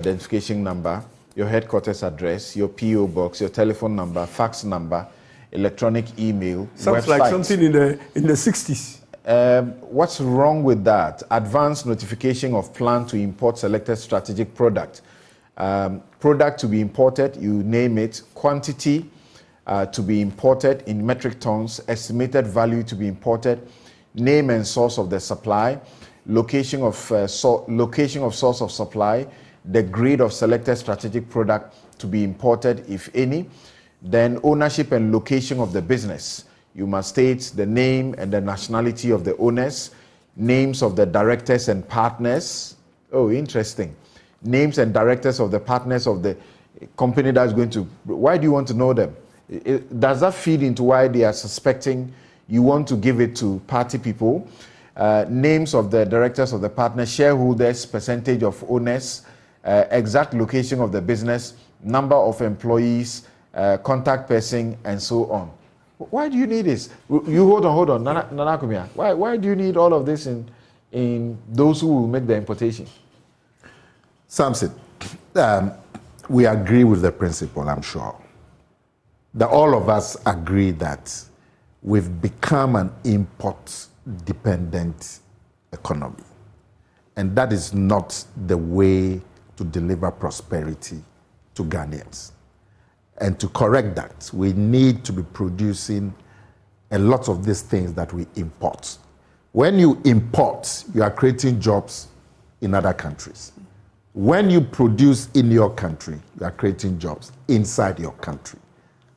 identification number, your headquarters address, your PO box, your telephone number, fax number, electronic email, Sounds website. like something in the 60s. What's wrong with that? Advanced notification of plan to import selected strategic product. Product to be imported, you name it. Quantity to be imported in metric tons. Estimated value to be imported. Name and source of the supply. Location of source of supply. The grade of selected strategic product to be imported, if any. Then ownership and location of the business. You must state the name and the nationality of the owners, names of the directors and partners. Oh, interesting. Names and directors of the partners of the company that's going to... Why do you want to know them? Does that feed into why they are suspecting you want to give it to party people? Names of the directors of the partners, shareholders, percentage of owners, exact location of the business, number of employees, contact person, and so on. Why do you need this? You hold on, Nana Akomea. Why do you need all of this in those who will make the importation? Samson, we agree with the principle, I'm sure. That all of us agree that we've become an import-dependent economy. And that is not the way to deliver prosperity to Ghanaians. And to correct that, we need to be producing a lot of these things that we import. When you import, you are creating jobs in other countries. When you produce in your country, you are creating jobs inside your country.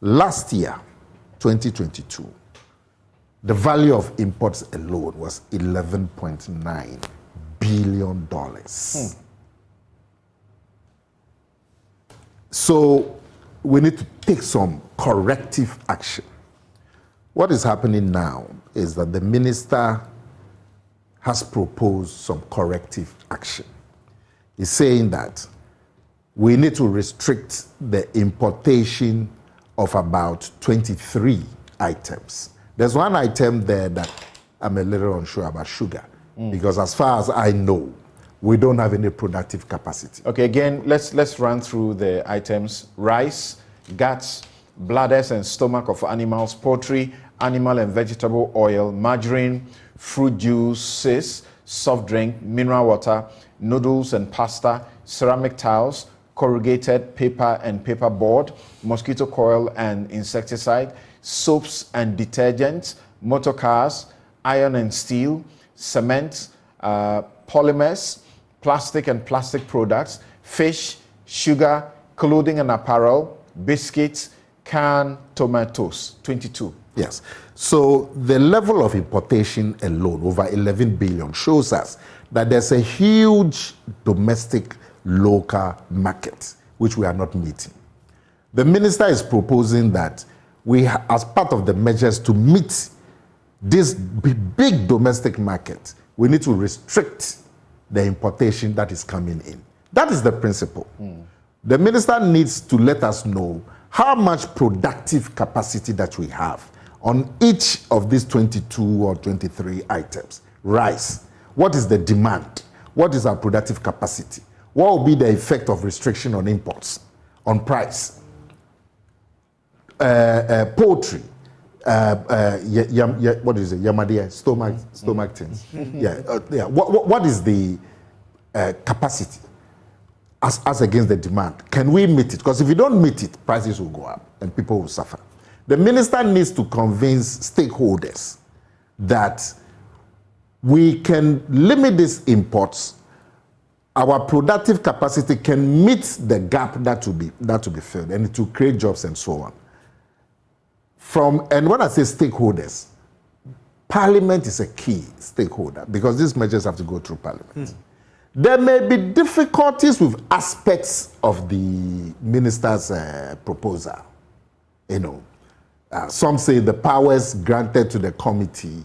Last year, 2022, the value of imports alone was $11.9 billion. So we need to take some corrective action. What is happening now is that the minister has proposed some corrective action. He's saying that we need to restrict the importation of about 23 items. There's one item there that I'm a little unsure about, sugar, because as far as I know, we don't have any productive capacity. Okay, again, let's run through the items. Rice, guts, bladders and stomach of animals, poultry, animal and vegetable oil, margarine, fruit juices, soft drink, mineral water, noodles and pasta, ceramic tiles, corrugated paper and paper board, mosquito coil and insecticide, soaps and detergents, motor cars, iron and steel, cement, polymers, plastic and plastic products, fish, sugar, clothing and apparel, biscuits, canned tomatoes, 22. Yes. So the level of importation alone, over 11 billion, shows us that there's a huge domestic local market, which we are not meeting. The minister is proposing that we, as part of the measures to meet this big domestic market, we need to restrict the importation that is coming in. That is the principle. The minister needs to let us know how much productive capacity that we have on each of these 22 or 23 items. Rice, what is the demand? What is our productive capacity? What will be the effect of restriction on imports, on price? Poultry, what is it? Yamadia, stomach things. What is the capacity as against the demand? Can we meet it? Because if we don't meet it, prices will go up and people will suffer. The minister needs to convince stakeholders that we can limit these imports. Our productive capacity can meet the gap that will be filled, and it will create jobs and so on. And when I say stakeholders, Parliament is a key stakeholder because these measures have to go through Parliament. There may be difficulties with aspects of the minister's proposal. Some say the powers granted to the committee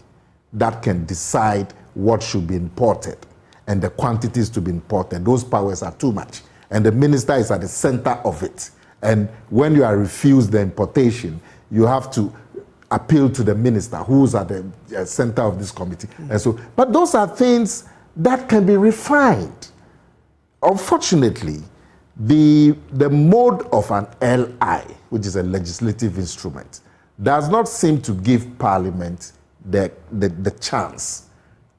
that can decide what should be imported and the quantities to be imported, those powers are too much. And the minister is at the center of it. And when you are refused the importation, you have to appeal to the minister who's at the center of this committee. And so, but those are things that can be refined. Unfortunately, the mode of an LI, which is a legislative instrument, does not seem to give Parliament the chance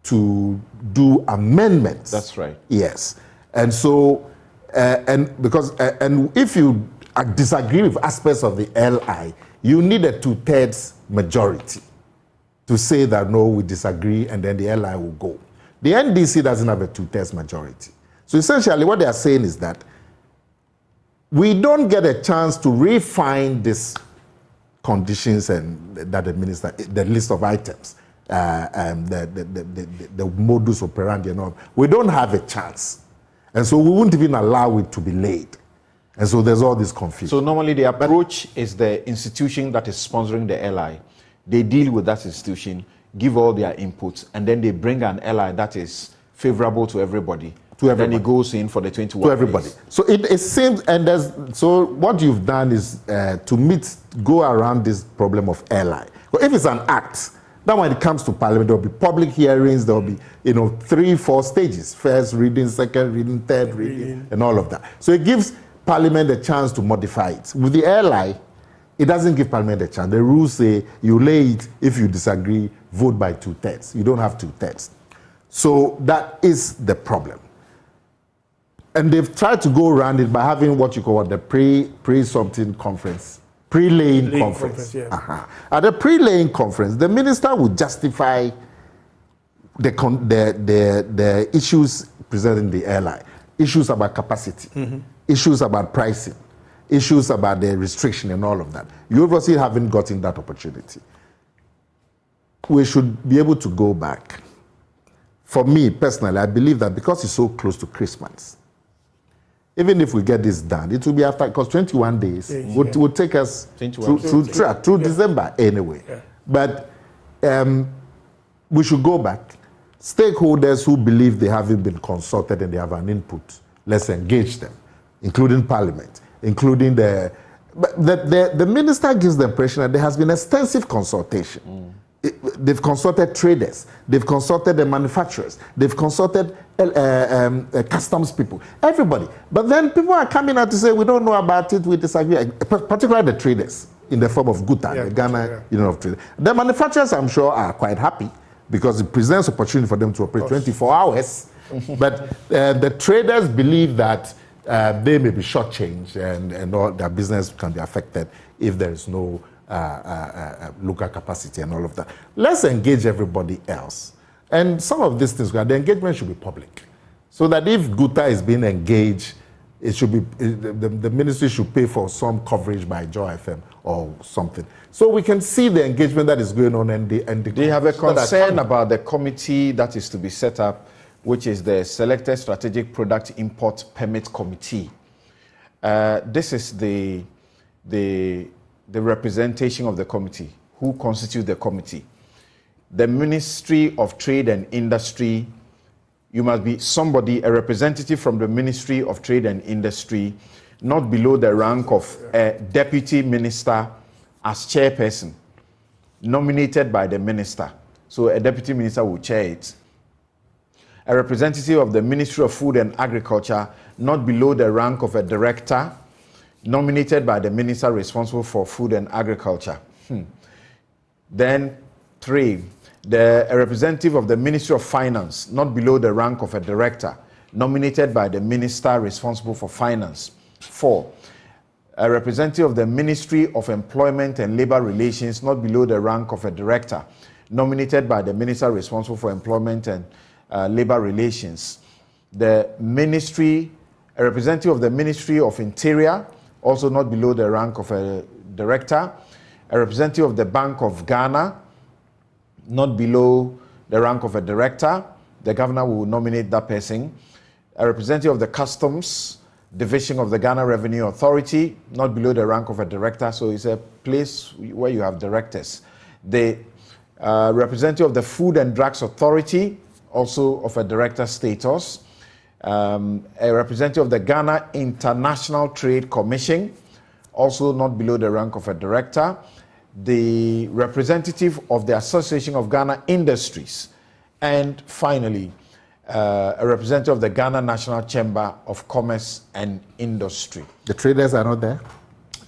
to do amendments. That's right. Yes. And so, and if you disagree with aspects of the LI, you need a 2/3 majority to say that no, we disagree, and then the LI will go. The NDC doesn't have a 2/3 majority. So essentially what they are saying is that we don't get a chance to refine these conditions and that the minister, the list of items, the modus operandi and all. We don't have a chance. And so we wouldn't even allow it to be laid. And so there's all this confusion. So normally the approach is the institution that is sponsoring the LI. They deal with that institution, give all their inputs, and then they bring an LI that is favorable to everybody. Then it goes in for the 21 to everybody. days. So it seems, and so what you've done is go around this problem of LI. But if it's an act, then when it comes to Parliament, there will be public hearings, there will be 3, 4 stages: first reading, second reading, third reading, and all of that. So it gives Parliament a chance to modify it. With the LI, it doesn't give Parliament a chance. The rules say you lay it, if you disagree, vote by 2/3. You don't have 2/3. So that is the problem. And they've tried to go around it by having what you call the pre-something conference, pre-laying conference. Yeah. At the pre-laying conference, the minister would justify the issues presented in the LI, issues about capacity, issues about pricing, issues about the restriction and all of that. You obviously haven't gotten that opportunity. We should be able to go back. For me, personally, I believe that because it's so close to Christmas, even if we get this done, it will be after, because 21 days would take us through December anyway. Yeah. But we should go back. Stakeholders who believe they haven't been consulted and they have an input, let's engage them, including Parliament, including the minister gives the impression that there has been extensive consultation. They've consulted traders, they've consulted the manufacturers, they've consulted customs people, everybody. But then people are coming out to say, we don't know about it, we disagree, particularly the traders in the form of GUTA, the Ghana Union of Trade. The manufacturers, I'm sure, are quite happy because it presents opportunity for them to operate 24 hours. But the traders believe that they may be shortchanged and all their business can be affected if there is no local capacity and all of that. Let's engage everybody else. And some of these things, the engagement should be public. So that if GUTA is being engaged, it should be, the ministry should pay for some coverage by Joy FM or something. So we can see the engagement that is going on and they have a concern about the committee that is to be set up, which is the Selected Strategic Product Import Permit Committee. This is the representation of the committee, who constitute the committee. The Ministry of Trade and Industry, you must be somebody, a representative from the Ministry of Trade and Industry, not below the rank of a deputy minister as chairperson, nominated by the minister. So a deputy minister will chair it. A representative of the Ministry of Food and Agriculture, not below the rank of a director, nominated by the minister responsible for food and agriculture. Then 3, a representative of the Ministry of Finance, not below the rank of a director, nominated by the minister responsible for finance. 4, a representative of the Ministry of Employment and Labor Relations, not below the rank of a director, nominated by the minister responsible for employment and labor relations. A representative of the Ministry of Interior, also not below the rank of a director. A representative of the Bank of Ghana, not below the rank of a director. The governor will nominate that person. A representative of the Customs Division of the Ghana Revenue Authority, not below the rank of a director. So it's a place where you have directors. The representative of the Food and Drugs Authority, also of a director status. A representative of the Ghana International Trade Commission, also not below the rank of a director. The representative of the Association of Ghana Industries. And finally, a representative of the Ghana National Chamber of Commerce and Industry. The traders are not there?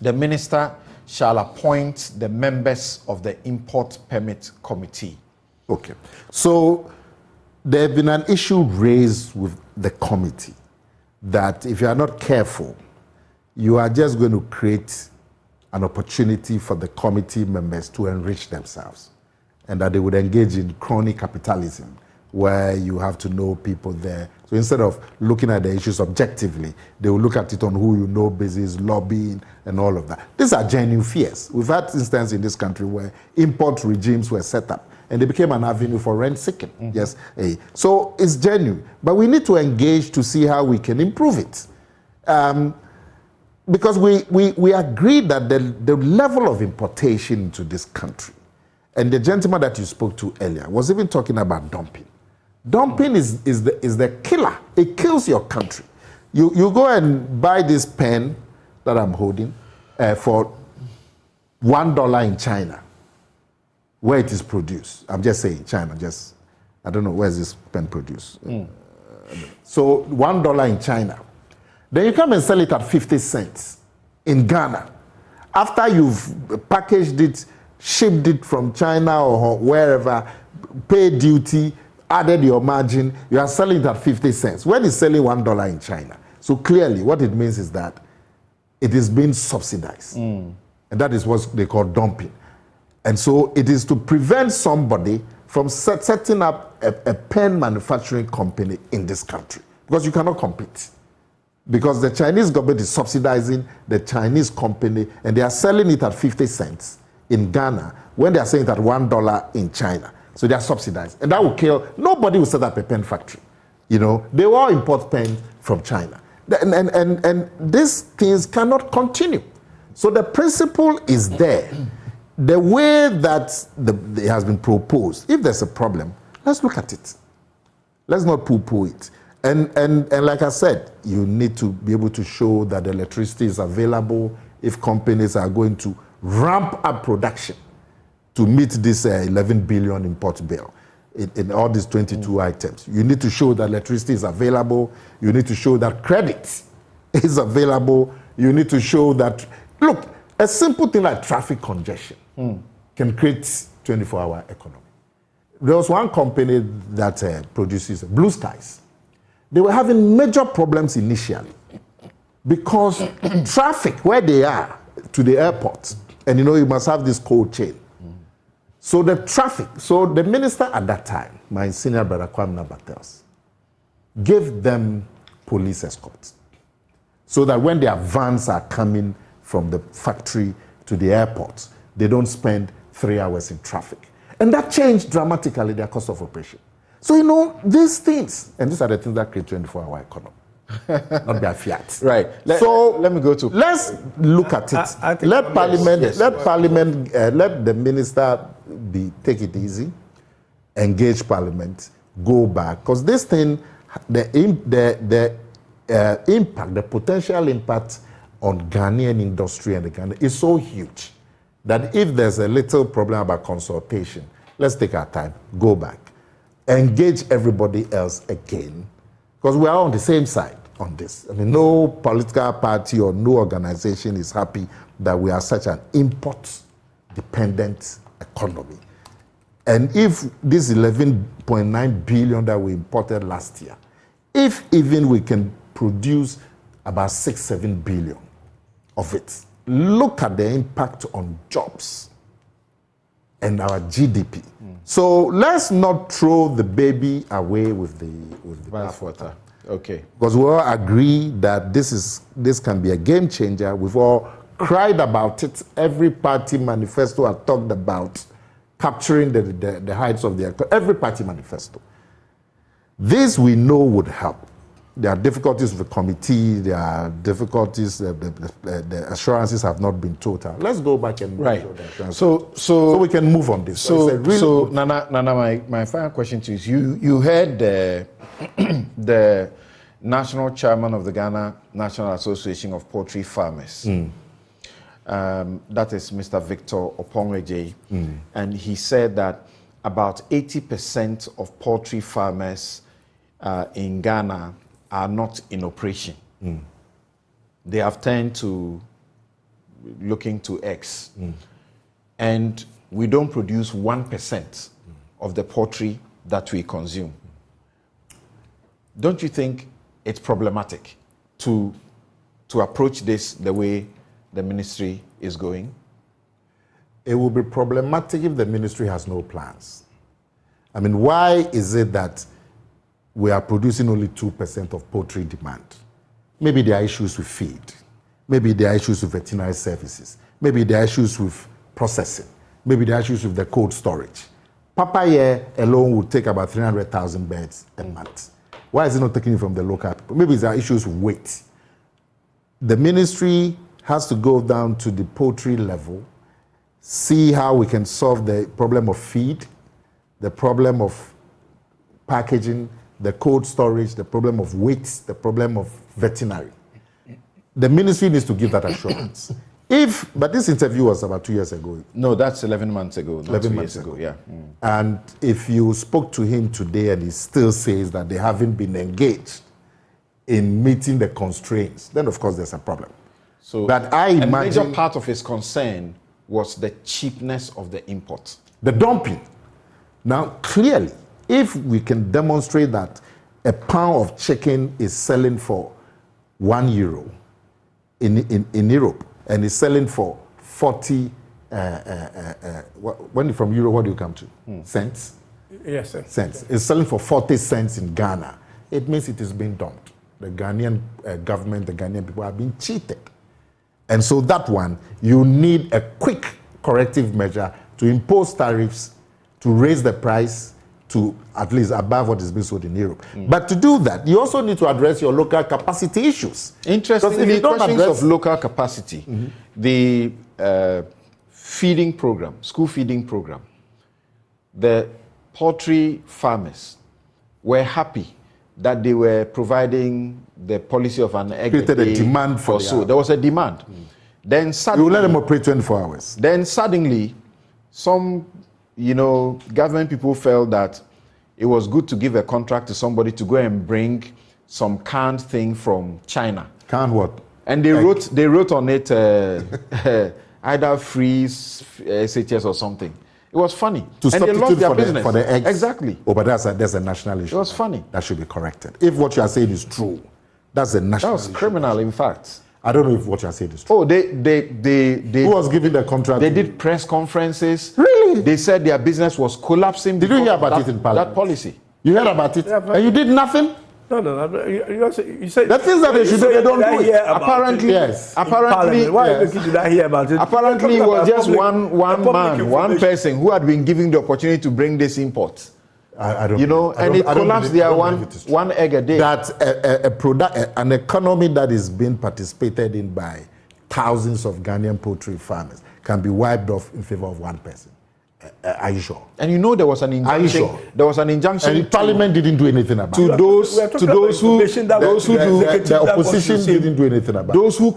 The minister shall appoint the members of the Import Permit Committee. Okay. So there have been an issue raised with the committee that if you are not careful, you are just going to create an opportunity for the committee members to enrich themselves, and that they would engage in crony capitalism, where you have to know people there. So instead of looking at the issues objectively, they will look at it on who you know basis, lobbying, and all of that. These are genuine fears. We've had instances in this country where import regimes were set up, and they became an avenue for rent seeking. Mm-hmm. Yes. So it's genuine, but we need to engage to see how we can improve it. Because we agreed that the level of importation into this country, and the gentleman that you spoke to earlier was even talking about dumping. Dumping is the killer. It kills your country. You go and buy this pen that I'm holding for $1 in China, where it is produced. I'm just saying China. I don't know where is this pen produced. So $1 in China. Then you come and sell it at 50 cents in Ghana. After you've packaged it, shipped it from China or wherever, paid duty, added your margin, you are selling it at 50 cents. When it's selling $1 in China. So clearly what it means is that it is being subsidized. And that is what they call dumping. And so it is to prevent somebody from setting up a pen manufacturing company in this country, because you cannot compete. Because the Chinese government is subsidizing the Chinese company, and they are selling it at 50 cents in Ghana when they are selling it at $1 in China. So they are subsidized. And that will kill. Nobody will set up a pen factory. You know, they will all import pens from China. And these things cannot continue. So the principle is there. The way that it has been proposed, if there's a problem, let's look at it. Let's not poo-poo it. And like I said, you need to be able to show that the electricity is available if companies are going to ramp up production to meet this 11 billion import bill in all these 22 items. You need to show that electricity is available. You need to show that credit is available. You need to show that, look, a simple thing like traffic congestion can create 24-hour economy. There was one company that produces Blue Skies. They were having major problems initially because traffic where they are to the airport, and you know you must have this cold chain. So the traffic, so the minister at that time, my senior brother Kwame Nabatels, gave them police escorts so that when their vans are coming from the factory to the airport, they don't spend 3 hours in traffic. And that changed dramatically their cost of operation. So, you know, these things, and these are the things that create 24-hour economy, not their fiat. Right. Let me go to... Let's look at it. Let the minister take it easy, engage Parliament, go back. Because this thing, the impact, the potential impact on Ghanaian industry and the Ghana is so huge that if there's a little problem about consultation, let's take our time, go back. Engage everybody else again, because we are on the same side on this. I mean, no political party or no organization is happy that we are such an import-dependent economy. And if this 11.9 billion that we imported last year, if even we can produce about 6-7 billion of it, look at the impact on jobs and our GDP. So let's not throw the baby away with the bathwater. Okay. Because we all agree that this can be a game changer. We've all cried about it. Every party manifesto has talked about capturing the heights of the economy. Every party manifesto. This we know would help. There are difficulties with the committee. There are difficulties. The assurances have not been total. Let's go back and right. So we can move on this. So Nana, my final question to you is: you heard the national chairman of the Ghana National Association of Poultry Farmers. That is Mr. Victor Opongweje, and he said that about 80% of poultry farmers in Ghana are not in operation. They have turned to looking to eggs. And we don't produce 1% of the poultry that we consume. Don't you think it's problematic to approach this the way the ministry is going? It will be problematic if the ministry has no plans. I mean, why is it that we are producing only 2% of poultry demand? Maybe there are issues with feed. Maybe there are issues with veterinary services. Maybe there are issues with processing. Maybe there are issues with the cold storage. Papaya alone would take about 300,000 birds a month. Why is it not taking it from the local people? Maybe there are issues with weight. The ministry has to go down to the poultry level, see how we can solve the problem of feed, the problem of packaging, the cold storage, the problem of weight, the problem of veterinary. The ministry needs to give that assurance. But this interview was about 2 years ago. No, that's 11 months ago. 11 months ago. Yeah. And if you spoke to him today and he still says that they haven't been engaged in meeting the constraints, then of course there's a problem. So, but I a imagine major part of his concern was the cheapness of the import. the dumping. Now, clearly, if we can demonstrate that a pound of chicken is selling for €1 in Europe and is selling for 40, when from Euro, what do you come to? Cents? Yes, sir. Cents. It's selling for 40 cents in Ghana. It means it is being dumped. The Ghanaian government, the Ghanaian people are being cheated. And so that one, you need a quick corrective measure to impose tariffs, to raise the price to at least above what is being sold in Europe. But to do that, you also need to address your local capacity issues. Interestingly, questions of local capacity, the feeding program, school feeding program, the poultry farmers were happy that they were providing the policy of an egg Created a demand for so. There was a demand. Then You suddenly, let them operate 24 hours. Then suddenly, some, government people felt that it was good to give a contract to somebody to go and bring some canned thing from China. Canned what? And they wrote on it either freeze SHS or something. It was funny. To and they lost substitute their business. for the eggs. Exactly. Oh, but that's a national issue. It was funny. That should be corrected. If what you are saying is true, that's a That national was issue. criminal, in fact. I don't know if what you are saying is true. Oh, they Who was giving the contract? They did press conferences. Really? They said their business was collapsing. Did you hear because about of it in Parliament? that policy? You heard about it? Yeah, but- And you did nothing? No. You said The things that they should do, they don't do it. Apparently, Yes. apparently, Why yes. are you looking to that hear about it? apparently, it was just one man, information. one person who had been given the opportunity to bring this import. I don't And it collapsed their one egg a day. That a product, an economy that is being participated in by thousands of Ghanaian poultry farmers can be wiped off in favor of one person. Are you sure? And there was an Are you injunction. sure? There was an injunction And Parliament didn't do anything about to it. those We are talking to about those who information that those who the do executive The that wants to opposition see. didn't do anything about it. those who